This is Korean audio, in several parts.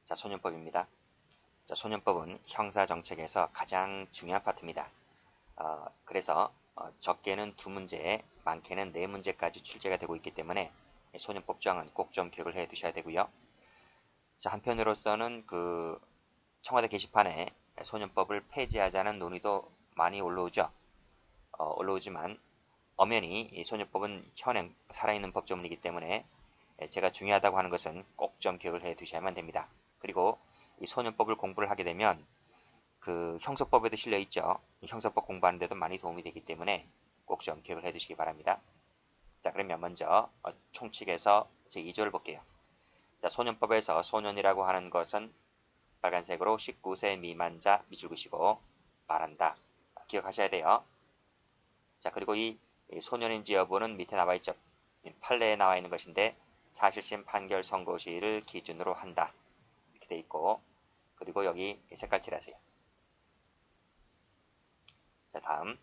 자, 소년법입니다. 자, 소년법은 형사정책에서 가장 중요한 파트입니다. 그래서 적게는 2문제, 많게는 4문제까지 출제가 되고 있기 때문에 소년법 조항은 꼭 좀 기억을 해 두셔야 되고요. 자, 한편으로서는 그 청와대 게시판에 소년법을 폐지하자는 논의도 많이 올라오죠. 올라오지만 엄연히 이 소년법은 현행 살아있는 법조문이기 때문에 제가 중요하다고 하는 것은 꼭 좀 기억을 해 두셔야만 됩니다. 그리고 이 소년법을 공부를 하게 되면 그 형소법에도 실려 있죠. 이 형소법 공부하는 데도 많이 도움이 되기 때문에 꼭 좀 기억을 해 두시기 바랍니다. 자, 그러면 먼저 총칙에서 제2조를 볼게요. 자, 소년법에서 소년이라고 하는 것은 빨간색으로 19세 미만자 밑줄 그시고 말한다. 기억하셔야 돼요. 자, 그리고 이 소년인지 여부는 밑에 나와 있죠. 판례에 나와 있는 것인데 사실심 판결 선고 시를 기준으로 한다. 이렇게 돼 있고, 그리고 여기 색깔 칠하세요. 자, 다음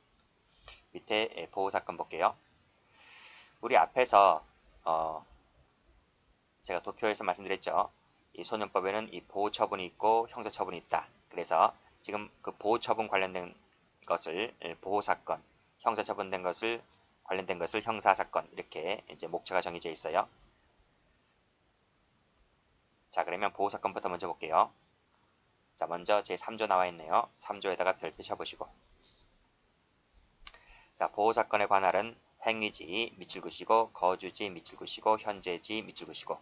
밑에 보호사건 볼게요. 우리 앞에서 제가 도표에서 말씀드렸죠. 이 소년법에는 이 보호처분이 있고 형사처분이 있다. 그래서 지금 그 보호처분 관련된 것을 보호사건, 형사처분된 것을 관련된 것을 형사사건, 이렇게 이제 목차가 정해져 있어요. 자, 그러면 보호사건부터 먼저 볼게요. 자, 먼저 제3조 나와 있네요. 3조에다가 별표 쳐보시고. 자, 보호사건에 관할은 행위지 밑줄 그시고, 거주지 밑줄 그시고, 현재지 밑줄 그시고.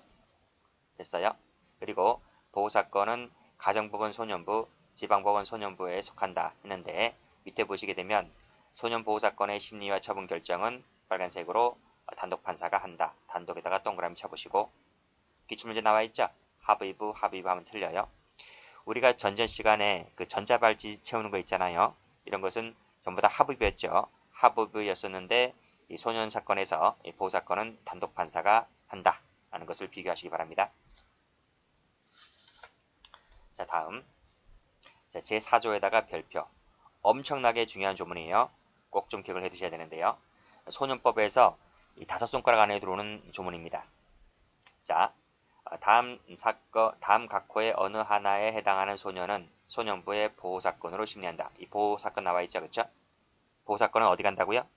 됐어요? 그리고 보호사건은 가정법원 소년부, 지방법원 소년부에 속한다 했는데, 밑에 보시게 되면 소년보호사건의 심리와 처분 결정은 빨간색으로 단독 판사가 한다. 단독에다가 동그라미 쳐보시고, 기출문제 나와 있죠? 합의부 하면 틀려요. 우리가 전전 시간에 그 전자발찌 채우는 거 있잖아요. 이런 것은 전부 다 합의부였죠. 합의부였었는데 이 소년 사건에서 이 보호사건은 단독 판사가 한다 라는 것을 비교하시기 바랍니다. 자, 다음 제4조에다가 별표. 엄청나게 중요한 조문이에요. 꼭 좀 기억을 해 두셔야 되는데요. 소년법에서 이 5손가락 안에 들어오는 조문입니다. 자, 다음 각호의 어느 하나에 해당하는 소년은 소년부의 보호사건으로 심리한다. 이 보호사건 나와 있죠, 그쵸? 보호사건은 어디 간다고요?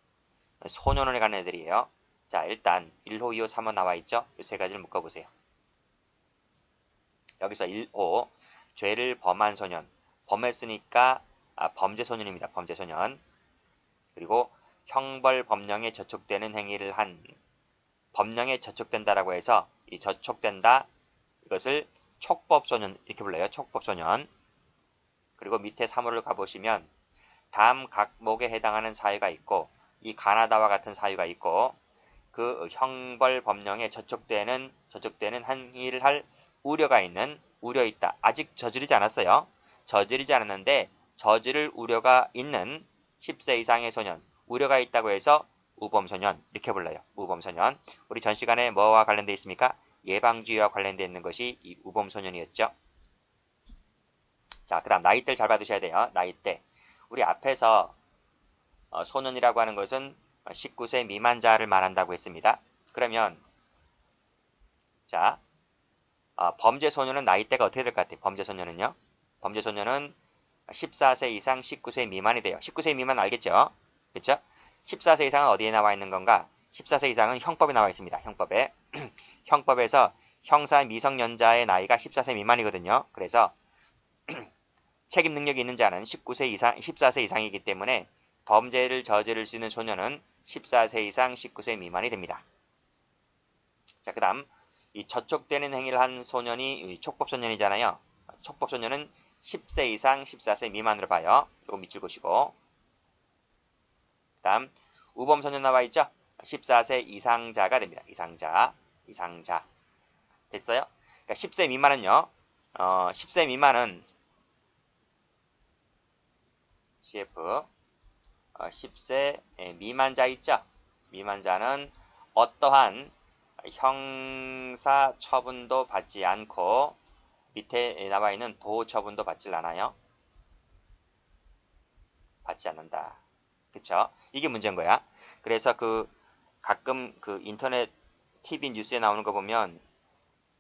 소년원에 가는 애들이에요. 자, 일단 1호, 2호, 3호 나와 있죠? 이 세 가지를 묶어보세요. 여기서 1호, 죄를 범한 소년. 범했으니까 범죄소년입니다. 범죄소년. 그리고 형벌 법령에 저촉되는 행위를 한, 법령에 저촉된다라고 해서 이 저촉된다, 이것을 촉법소년 이렇게 불러요. 촉법소년. 그리고 밑에 3호를 가보시면 다음 각목에 해당하는 사유가 있고, 이 가나다와 같은 사유가 있고, 그 형벌 법령에 저촉되는 행위를 할 우려가 있는, 우려 있다. 아직 저지르지 않았어요. 저지르지 않았는데 저지를 우려가 있는 10세 이상의 소년, 우려가 있다고 해서 우범소년 이렇게 불러요. 우범소년. 우리 전 시간에 뭐와 관련되어 있습니까? 예방주의와 관련되어 있는 것이 이 우범소년이었죠. 자, 그 다음 나이대를 잘 받으셔야 돼요. 나이대. 우리 앞에서 소년이라고 하는 것은 19세 미만자를 말한다고 했습니다. 그러면 자, 범죄소년은 나이대가 어떻게 될 것 같아요? 범죄소년은요? 범죄소년은 14세 이상 19세 미만이 돼요. 19세 미만 알겠죠? 그렇죠? 14세 이상은 어디에 나와 있는 건가? 14세 이상은 형법에 나와 있습니다. 형법에. 형법에서 형사 미성년자의 나이가 14세 미만이거든요. 그래서 책임 능력이 있는 자는 19세 이상, 14세 이상이기 때문에 범죄를 저지를 수 있는 소년은 14세 이상 19세 미만이 됩니다. 자, 그 다음 이 저촉되는 행위를 한 소년이 촉법소년이잖아요. 촉법소년은 10세 이상 14세 미만으로 봐요. 이거 밑줄 그시고. 그 다음 우범소년 나와 있죠? 14세 이상자가 됩니다. 이상자. 됐어요? 그러니까 10세 미만은요. 10세 미만은 CF 10세 미만자 있죠? 미만자는 어떠한 형사 처분도 받지 않고 밑에 나와 있는 보호 처분도 받질 않아요. 받지 않는다. 그쵸? 이게 문제인 거야. 그래서 가끔 인터넷 TV 뉴스에 나오는 거 보면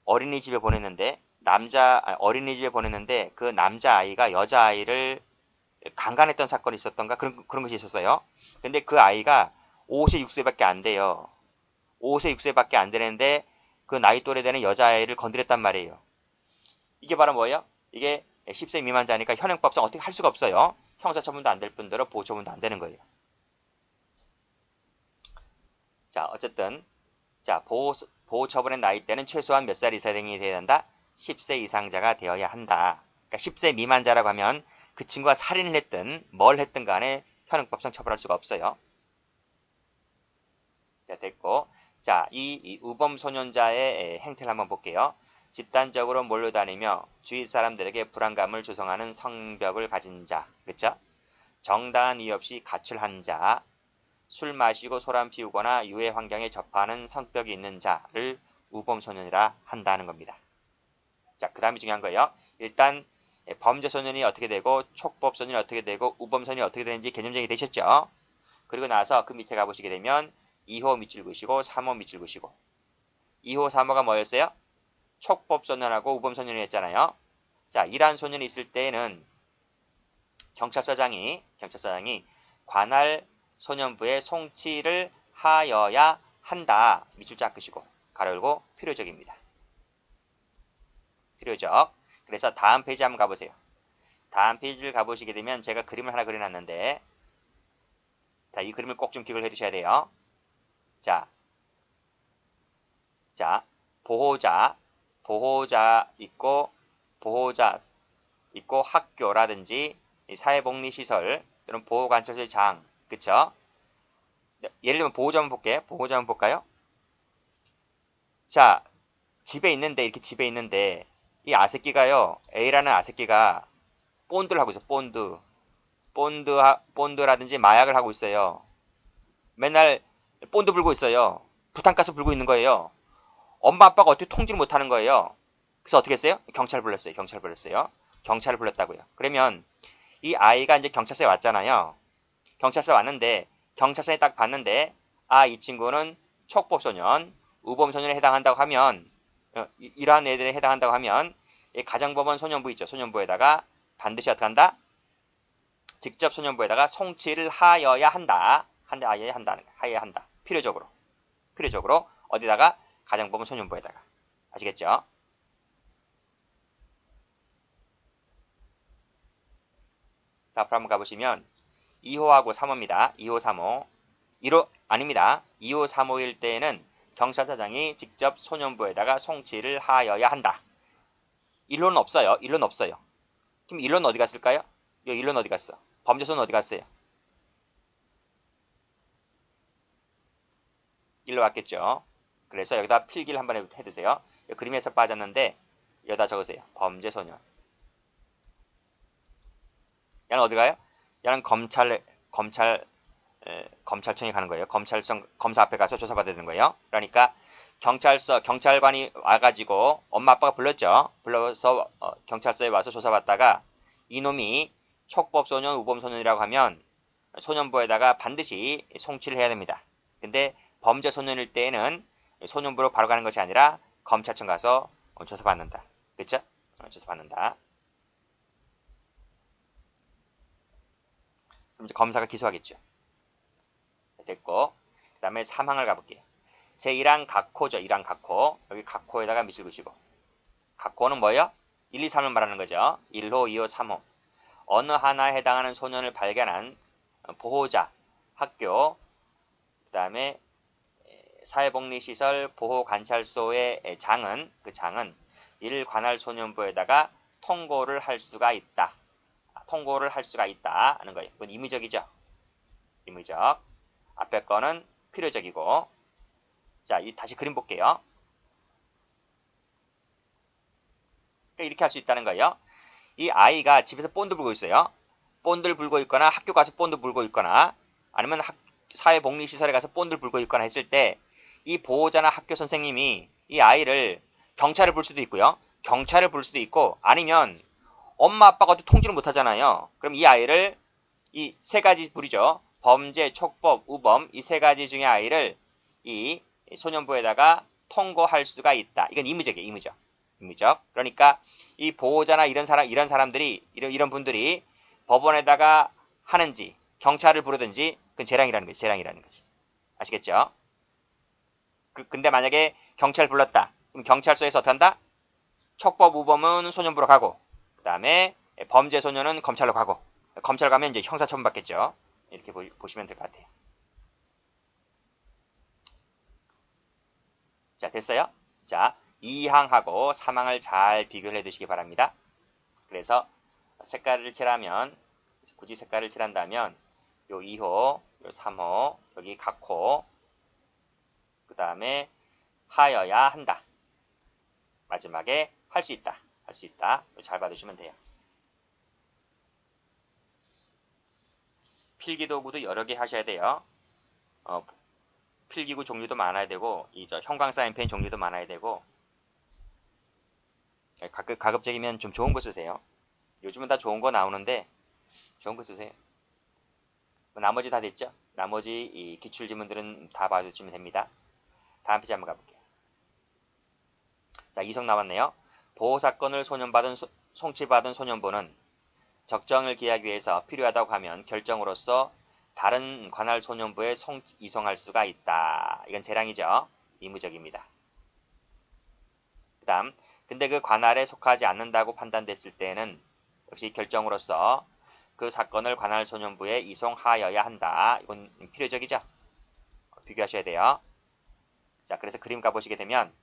어린이집에 보냈는데 어린이집에 보냈는데 그 남자아이가 여자아이를 강간했던 사건이 있었던가 그런 것이 있었어요. 근데 그 아이가 5세 6세밖에 안 돼요. 5세 6세밖에 안 되는데 그 나이 또래 되는 여자아이를 건드렸단 말이에요. 이게 바로 뭐예요? 이게 10세 미만자니까 현행법상 어떻게 할 수가 없어요. 형사처분도 안 될 뿐더러 보호처분도 안 되는 거예요. 자, 어쨌든 자, 보호처분의 나이대는 최소한 몇 살 이상이 되어야 한다? 10세 이상자가 되어야 한다. 그러니까 10세 미만자라고 하면 그 친구가 살인을 했든 뭘 했든 간에 현행법상 처벌할 수가 없어요. 자, 됐고. 자, 이 우범 소년자의 행태를 한번 볼게요. 집단적으로 몰려다니며 주위 사람들에게 불안감을 조성하는 성벽을 가진 자, 그쵸? 정당한 이유 없이 가출한 자, 술 마시고 소란 피우거나 유해 환경에 접하는 성격이 있는 자를 우범소년이라 한다는 겁니다. 자, 그 다음이 중요한 거예요. 일단 범죄소년이 어떻게 되고 촉법소년이 어떻게 되고 우범소년이 어떻게 되는지 개념적이 되셨죠? 그리고 나서 그 밑에 가보시게 되면 2호 밑줄 그시고 3호 밑줄 그시고 2호 3호가 뭐였어요? 촉법소년하고 우범소년이 했잖아요. 자, 이러한 소년이 있을 때에는 경찰서장이 관할 소년부에 송치를 하여야 한다. 밑줄 쫙 그시고 가로 열고 필요적입니다. 필요적. 그래서 다음 페이지 한번 가보세요. 다음 페이지를 가보시게 되면 제가 그림을 하나 그려놨는데 자, 이 그림을 꼭 좀 기억을 해두셔야 돼요. 자, 보호자 있고 학교라든지 사회복리시설 또는 보호관찰소의 장, 그쵸? 예를 들면 보호자 한번 볼게요. 보호자 한번 볼까요? 자, 이렇게 집에 있는데 이 아새끼가요, A라는 아새끼가 본드를 하고 있어. 본드라든지 마약을 하고 있어요. 맨날 본드 불고 있어요. 부탄가스 불고 있는 거예요. 엄마 아빠가 어떻게 통지를 못하는 거예요. 그래서 어떻게 했어요? 경찰을 불렀다고요. 그러면 이 아이가 이제 경찰서에 왔잖아요. 경찰서에 왔는데 경찰서에 딱 봤는데 이 친구는 촉법소년, 우범소년에 해당한다고 하면 이러한 애들에 해당한다고 하면 가정법원 소년부 있죠. 소년부에다가 반드시 어떻게 한다? 직접 소년부에다가 송치를 하여야 한다. 하여야 한다. 필요적으로 어디다가? 가정법원 소년부에다가. 아시겠죠? 자, 앞으로 한번 가보시면 2호하고 3호입니다. 2호, 3호. 1호 아닙니다. 2호, 3호일 때에는 경찰서장이 직접 소년부에다가 송치를 하여야 한다. 1호는 없어요. 1호는 없어요. 그럼 1호는 어디 갔을까요? 여기 1호는 어디 갔어? 범죄소는 어디 갔어요? 1로 왔겠죠. 그래서 여기다 필기를 한번 해두세요. 그림에서 빠졌는데 여기다 적으세요. 범죄소년. 얘는 어디 가요? 얘는 검찰청에 가는 거예요. 검사 앞에 가서 조사받아야 되는 거예요. 그러니까 경찰관이 와가지고 엄마 아빠가 불렀죠. 불러서 경찰서에 와서 조사받다가 이놈이 촉법소년, 우범소년이라고 하면 소년부에다가 반드시 송치를 해야 됩니다. 근데 범죄소년일 때에는 소년부로 바로 가는 것이 아니라 검찰청 가서 조사받는다. 그쵸? 조사받는다. 그럼 이제 검사가 기소하겠죠. 됐고, 그 다음에 3항을 가볼게요. 제1항 각호죠. 1항 각호. 여기 각호에다가 밑줄 그시고. 각호는 뭐예요? 1, 2, 3을 말하는 거죠. 1호, 2호, 3호. 어느 하나에 해당하는 소년을 발견한 보호자, 학교, 그 다음에 사회복리시설 보호관찰소의 장은, 그 장은 관할 소년부에다가 통고를 할 수가 있다. 통고를 할 수가 있다 하는 거예요. 이건 임의적이죠. 임의적. 앞에 거는 필요적이고. 자, 다시 그림 볼게요. 그러니까 이렇게 할 수 있다는 거예요. 이 아이가 집에서 본드 불고 있어요. 본드를 불고 있거나 학교 가서 본드 불고 있거나 아니면 사회복리시설에 가서 본드를 불고 있거나 했을 때 이 보호자나 학교 선생님이 이 아이를 경찰을 부를 수도 있고요. 경찰을 부를 수도 있고 아니면 엄마 아빠가 또 통지를 못하잖아요. 그럼 이 아이를 이 세 가지 불이죠. 범죄, 촉법, 우범 이 세 가지 중에 아이를 이 소년부에다가 통고할 수가 있다. 이건 임의적이에요. 임의적. 임의적. 그러니까 이 보호자나 이런 사람들이 이런 분들이 법원에다가 하는지 경찰을 부르든지 그건 재량이라는 거지. 재량이라는 거지. 아시겠죠? 근데 만약에 경찰 불렀다. 그럼 경찰서에서 어떻게 한다? 촉법 우범은 소년부로 가고 그 다음에 범죄 소년은 검찰로 가고 검찰 가면 이제 형사처분 받겠죠. 이렇게 보시면 될 것 같아요. 자, 됐어요? 자, 2항하고 3항을 잘 비교를 해 두시기 바랍니다. 그래서 색깔을 칠하면 굳이 색깔을 칠한다면 요 2호, 요 3호, 여기 각호 그 다음에 하여야 한다. 마지막에 할 수 있다. 할 수 있다. 잘 봐두시면 돼요. 필기도구도 여러 개 하셔야 돼요. 필기구 종류도 많아야 되고 형광 사인펜 종류도 많아야 되고 가급적이면 좀 좋은 거 쓰세요. 요즘은 다 좋은 거 나오는데 좋은 거 쓰세요. 나머지 다 됐죠? 나머지 이 기출지문들은 다 봐주시면 됩니다. 다음 페이지 한번 가볼게요. 자, 이성 나왔네요. 보호사건을 송치받은 소년부는 적정을 기하기 위해서 필요하다고 하면 결정으로서 다른 관할 소년부에 이송할 수가 있다. 이건 재량이죠. 의무적입니다. 그 다음 근데 그 관할에 속하지 않는다고 판단됐을 때는 역시 결정으로서 그 사건을 관할 소년부에 이송하여야 한다. 이건 필요적이죠. 비교하셔야 돼요. 자, 그래서 그림 가보시게 되면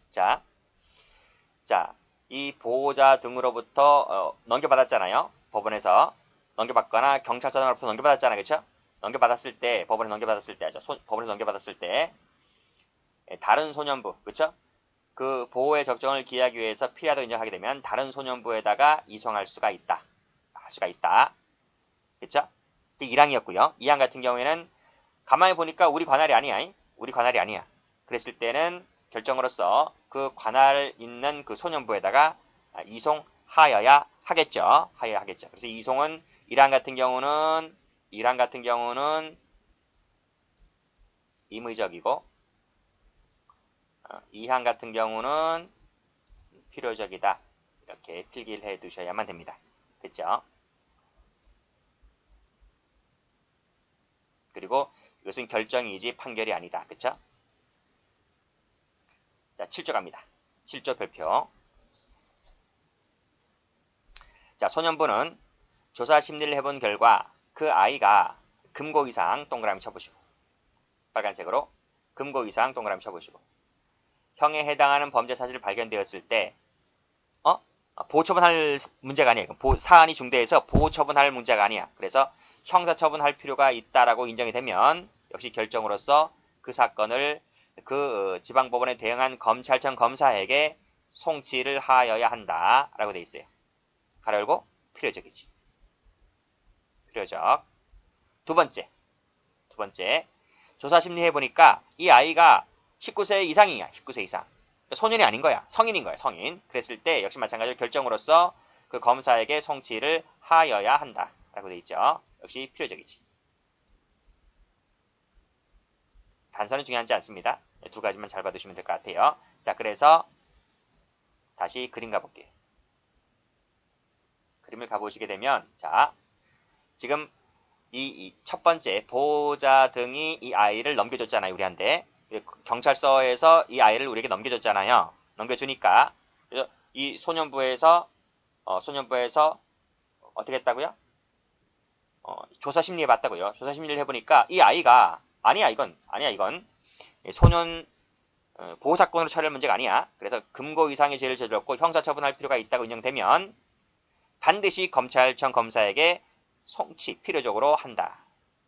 자, 이 보호자 등으로부터 넘겨받았잖아요. 법원에서 넘겨받거나 경찰서 등으로부터 넘겨받았잖아요. 그렇죠? 넘겨받았을 때, 법원에 넘겨받았을 때, 법원에서 넘겨받았을 때 다른 소년부, 그렇죠? 그 보호의 적정을 기하기 위해서 필요하다고 인정하게 되면 다른 소년부에다가 이송할 수가 있다. 할 수가 있다. 그렇죠? 그 1항이었고요. 2항 같은 경우에는 가만히 보니까 우리 관할이 아니야. 우리 관할이 아니야. 그랬을 때는 결정으로서 그 관할 있는 그 소년부에다가 이송하여야 하겠죠. 하여야 하겠죠. 그래서 이송은 1항 같은 경우는 임의적이고 2항 같은 경우는 필요적이다. 이렇게 필기를 해 두셔야만 됩니다. 됐죠? 그리고 이것은 결정이지 판결이 아니다. 그쵸? 자, 7조 갑니다. 7조 별표. 자, 소년부는 조사 심리를 해본 결과 그 아이가 금고 이상 동그라미 쳐보시고 빨간색으로 금고 이상 동그라미 쳐보시고 형에 해당하는 범죄 사실이 발견되었을 때 보호처분할 문제가 아니에요. 사안이 중대해서 보호처분할 문제가 아니야. 그래서 형사처분할 필요가 있다라고 인정이 되면 역시 결정으로서 그 사건을 그 지방법원에 대응한 검찰청 검사에게 송치를 하여야 한다라고 되어 있어요. 가로 열고 필요적이지. 필요적. 두 번째 조사 심리 해보니까 이 아이가 19세 이상이야. 19세 이상. 소년이 아닌 거야. 성인인 거야. 성인. 그랬을 때 역시 마찬가지로 결정으로서 그 검사에게 송치를 하여야 한다. 라고 되어 있죠. 역시 필요적이지. 단서는 중요하지 않습니다. 두 가지만 잘 봐두시면 될 것 같아요. 자, 그래서 다시 그림 가볼게요. 그림을 가보시게 되면 자, 지금 이 첫 번째 보호자 등이 이 아이를 넘겨줬잖아요. 우리한테. 경찰서에서 이 아이를 우리에게 넘겨줬잖아요. 넘겨주니까 그래서 이 소년부에서 어떻게 했다고요? 조사 심리해 봤다고요. 조사 심리를 해보니까 이 아이가 아니야 이건 소년 보호 사건으로 처리할 문제가 아니야. 그래서 금고 이상의 죄를 저질렀고 형사처분할 필요가 있다고 인정되면 반드시 검찰청 검사에게 송치 필요적으로 한다.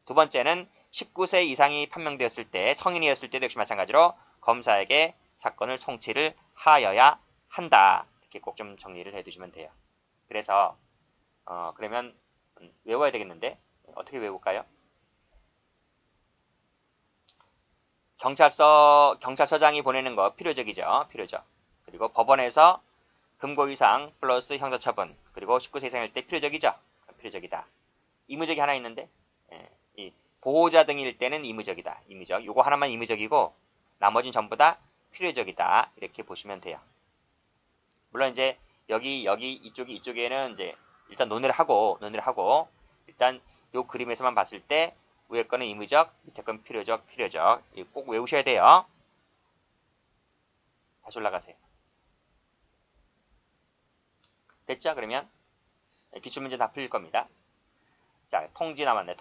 두 번째는 19세 이상이 판명되었을 때 성인이었을 때도 역시 마찬가지로 검사에게 사건을 송치를 하여야 한다. 이렇게 꼭 좀 정리를 해두시면 돼요. 그래서 그러면 외워야 되겠는데 어떻게 외울까요? 경찰서장이 보내는 거 필요적이죠. 필요적. 그리고 법원에서 금고 이상 플러스 형사처분 그리고 19세 이상일 때 필요적이죠. 필요적이다. 의무적이 하나 있는데 이 보호자 등일 때는 의무적이다. 의무적. 요거 하나만 의무적이고 나머지는 전부 다 필요적이다. 이렇게 보시면 돼요. 물론 이제 여기 이쪽에는 이제 일단 논의를 하고 일단 요 그림에서만 봤을 때 위에 거는 의무적, 밑에 건 필요적. 이거 꼭 외우셔야 돼요. 다시 올라가세요. 됐죠? 그러면 기출문제 다 풀릴 겁니다. 자, 통지 남았네.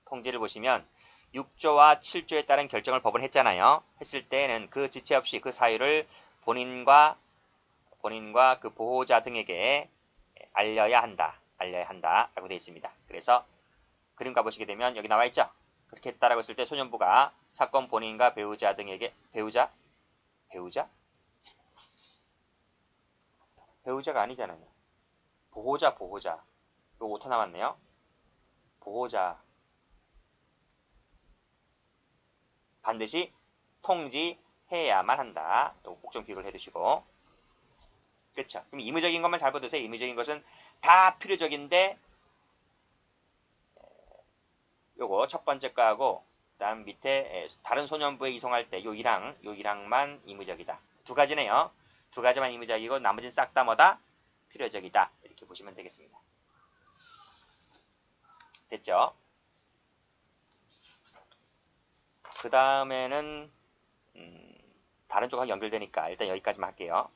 통지를 보시면 6조와 7조에 따른 결정을 법원 했잖아요. 했을 때는 그 지체 없이 그 사유를 본인과 그 보호자 등에게 알려야 한다. 라고 되어 있습니다. 그래서 그림 가보시게 되면 여기 나와 있죠. 그렇게 했다라고 했을 때 소년부가 사건 본인과 배우자 등에게 배우자가 아니잖아요. 보호자. 이거 오타 나왔네요. 보호자. 반드시 통지해야만 한다. 꼭 좀 기억을 해두시고. 그쵸? 그럼 의무적인 것만 잘 보세요. 의무적인 것은 다 필요적인데 요거 첫 번째 거하고 그다음 밑에 다른 소년부에 이송할 때 요 1항만 의무적이다. 두 가지네요. 두 가지만 의무적이고 나머지는 싹 다 뭐다? 필요적이다. 이렇게 보시면 되겠습니다. 됐죠? 그 다음에는 다른 쪽하고 연결되니까 일단 여기까지만 할게요.